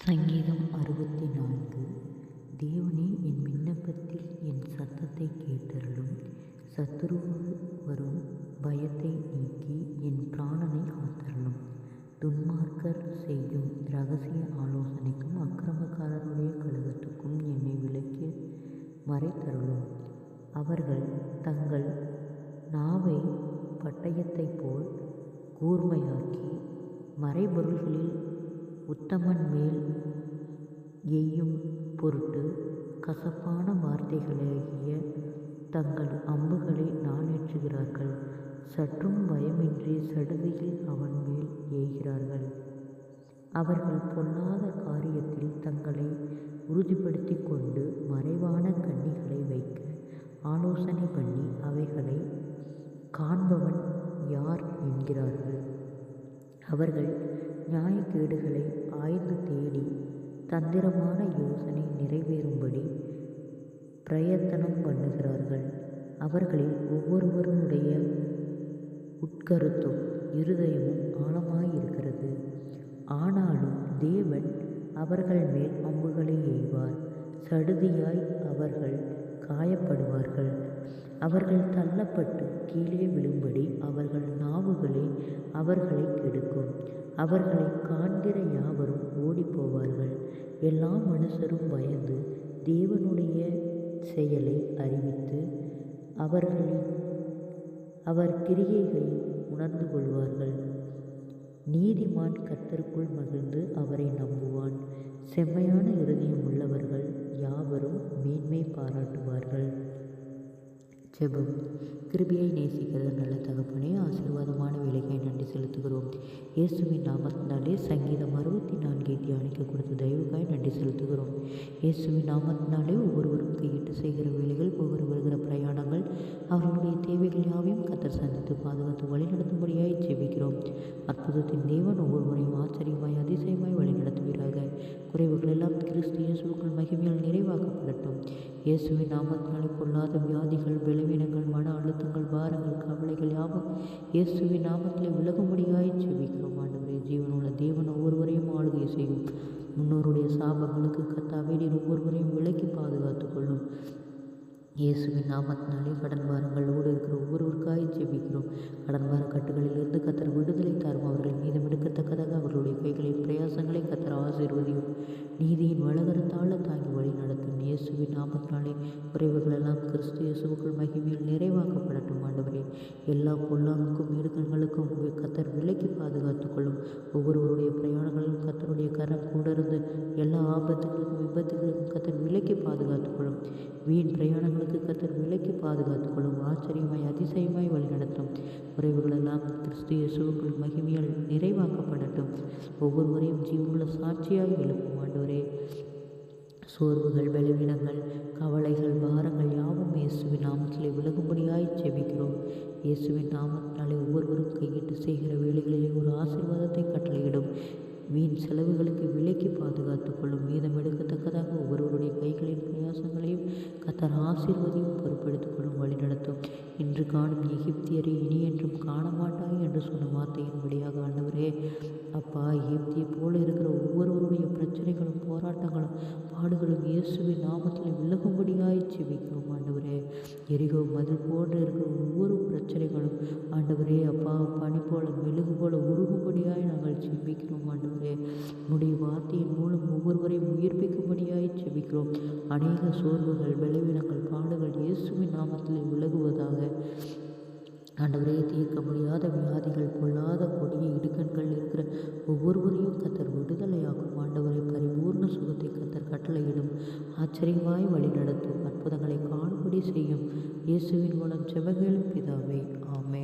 சங்கீதம் 64. தேவனே, என் விண்ணப்பத்தில் என் சத்தத்தை கேட்டருளும். சத்துருவால் வரும் பயத்தை நீக்கி என் பிராணனை காத்தருளும். துன்மார்க்கர் செய்யும் இரகசிய ஆலோசனைக்கும் அக்கிரமக்காரருடைய கலகத்துக்கும் என்னை விலக்கி மறைத்தருளும். அவர்கள் தங்கள் நாவை பட்டயத்தைப் போல் கூர்மையாக்கி மறைபொருள்களில் உத்தமன் மேல் எய்யும் பொருட்டு கசப்பான வார்த்தைகளாகிய தங்கள் அம்புகளை நாணேற்றுகிறார்கள். சற்றும் பயமின்றி சடுதியில் அவன் மேல் எய்கிறார்கள். அவர்கள் பொல்லாத காரியத்தில் தங்களை உறுதிப்படுத்தி கொண்டு மறைவான கண்ணிகளை வைக்க ஆலோசனை பண்ணி அவைகளை காண்பவன் யார் என்கிறார்கள். அவர்கள் நியாயக்கேடுகளை ஆய்ந்து தேடி தந்திரமான யோசனை நிறைவேறும்படி பிரயத்தனம் பண்ணுகிறார்கள். அவர்களில் ஒவ்வொருவருடைய உட்கருத்தும் இருதயமும் ஆழமாயிருக்கிறது. ஆனாலும் தேவன் அவர்கள் மேல் அம்புகளை எய்வார். சடுதியாய் அவர்கள் காயப்படுவார்கள். அவர்கள் தள்ளப்பட்டு கீழே விழும்படி அவர்கள் நாவுகளே அவர்களை கெடுக்கும். அவர்களை காண்கிற யாவரும் ஓடிப்போவார்கள். எல்லா மனுஷரும் பயந்து தேவனுடைய செயலை அறிவித்து அவர் கிரியைகளை உணர்ந்து கொள்வார்கள். நீதிமான் கர்த்தருக்குள் மகிழ்ந்து அவரை நம்புவான். செம்மையான இருதயம் உள்ளவர்கள் யாவரும் மேன்மை பாராட்டுவார்கள். ஜெபம். கிருபையை நேசிக்கிறது நல்ல தகப்பனே, ஆசீர்வாதமான வேலைக்காய் நன்றி செலுத்துகிறோம். இயேசுவின் நாமத்தினாலே சங்கீதம் 64 தியானிக்க கொடுத்த தயவுக்காய் நன்றி செலுத்துகிறோம். இயேசுவின் நாமத்தினாலே ஒவ்வொருவரும் கையிட்டு செய்கிற வேலைகள், போகிற வருகிற பிரயாணங்கள், அவர்களுடைய தேவைகள் யாவையும் கர்த்தர் சந்தித்து பாதுகாத்து வழிநடத்தும்படியாய் ஜெபிக்கிறோம். அற்புதத்தின் தேவன் ஒவ்வொருவரையும் ஆச்சரியமாய் அதிசயமாய் வழிநடத்துவீராக. குறைவுகள் எல்லாம் கிறிஸ்து இயேசுவுக்குள் மகிமையால் நிறைவாக்கப்படட்டும். இயேசுவின் நாமத்தினாலே பொல்லாத வியாதிகள், பலவீனங்கள், மன அழுத்தங்கள், பாரங்கள், கவலைகள் யாவும் இயேசுவின் நாமத்திலே விலகும்படியாய் ஜெபிக்கிறோம். ஆண்டவரே, ஜீவனுள்ள தேவன் ஒவ்வொருவரையும் ஆளுகை செய்யும். முன்னோருடைய சாபங்களுக்கு கர்த்தாவே நீர் ஒவ்வொருவரையும் விலக்கி பாதுகாத்து கொள்ளும். இயேசுவின் நாமத்தினாலே கடன் பாரங்களோடு இருக்கிற ஒவ்வொருவருக்காய் ஜெபிக்கிறோம். கடன் பார கட்டுகளிலிருந்து கர்த்தர் விடுதலை தாரும். அவர்கள் மீதம் எடுக்கத்தக்கதாக அவர்களுடைய கைகளின் பிரயாசங்களை கர்த்தர் ஆசீர்வதியும். நீதியின் வலகரத்தால் தாங்கி வழி நடத்தும். இயேசுவின் நாமத்தினாலே குறைவுகளெல்லாம் கிறிஸ்து இயேசுவுக்குள் மகிமையில் நிறைவாக்கப்படட்டும். ஆண்டவரே, எல்லா பொல்லாங்குக்கும் இடுக்கண்களுக்கும் கர்த்தர் விலக்கி பாதுகாத்து கொள்ளும். ஒவ்வொருவருடைய பிரயாணங்களிலும் கர்த்தருடைய கரம் கூட இருந்து எல்லா ஆபத்துகளுக்கும் விபத்துகளுக்கும் கர்த்தர் விலக்கி பாதுகாத்து கொள்ளும். வீண் பிரயாணங்களுக்கு கர்த்தர் விலக்கி பாதுகாத்துக் கொள்ளும். ஆச்சரியமாய் அதிசயமாய் வழிநடத்தும். குறைவுகளெல்லாம் கிறிஸ்து இயேசுவுக்குள் மகிமையால் நிறைவாக்கப்படட்டும். ஒவ்வொருவரையும் ஜீவனுள்ள சாட்சியாக எழுப்பும். ஆண்டவரே, சோர்வுகள், பலவீனங்கள், கவலைகள், பாரங்கள் யாவும் இயேசுவின் நாமத்திலே விலகும்படியாய் ஜெபிக்கிறோம். இயேசுவின் நாமத்தினாலே ஒவ்வொருவரும் கையிட்டு செய்கிற வேலைகளிலே ஒரு ஆசீர்வாதத்தை கட்டளையிடும். வீண் செலவுகளுக்கு விலக்கி பாதுகாத்துக் கொள்ளும். மீதம் எடுக்கத்தக்கதாக ஒவ்வொருவருடைய கைகளின் பிரயாசங்களையும் கர்த்தர் ஆசீர்வதியும் பொறுப்பெடுத்துக் கொள்ளும். வழிநடத்தும். இன்று காணும் எகிப்தியரை இனி என்றும் காண மாட்டாய் என்று சொன்ன வார்த்தையின்படியாக ஆண்டவரே, அப்பா, எகிப்தியை போல இருக்கிற ஒவ்வொருவருடைய பிரச்சனைகளும், போராட்டங்களும், பாடுகளும் இயேசுவின் நாமத்தில் விலகும்படியாய் ஜெபிக்கிறோம். ஆண்டவரே, எரிகோ மதில் போன்று இருக்கிற ஒவ்வொரு பிரச்சனைகளும் ஆண்டவரே, அப்பா, பனி போல மெழுகு போல உருகும்படியாய் நாங்கள் ஜெபிக்கிறோம். ஆண்டவரே, உம்முடைய வார்த்தையின் மூலம் ஒவ்வொருவரையும் உயிர்ப்பிக்கும்படியாய் ஜெபிக்கிறோம். அநேக சோர்வுகள், பலவீனங்கள், பாடுகள் இயேசுவின் நாமத்தில் விலகுவதாக. ஆண்டவரே, தீர்க்க முடியாத வியாதிகள், பொல்லாத கொடிய இடுக்கண்கள் இருக்கிற ஒவ்வொருவரையும் கர்த்தர் விடுதலையாக்கும். ஆண்டவரை, பரிபூர்ண சுகத்தை கர்த்தர் கட்டளையிடும். ஆச்சரியமாய் வழி நடத்தும். அற்புதங்களை காணும்படி செய்யும். இயேசுவின் மூலம் ஜெபங்களும் பிதாவே, ஆமென்.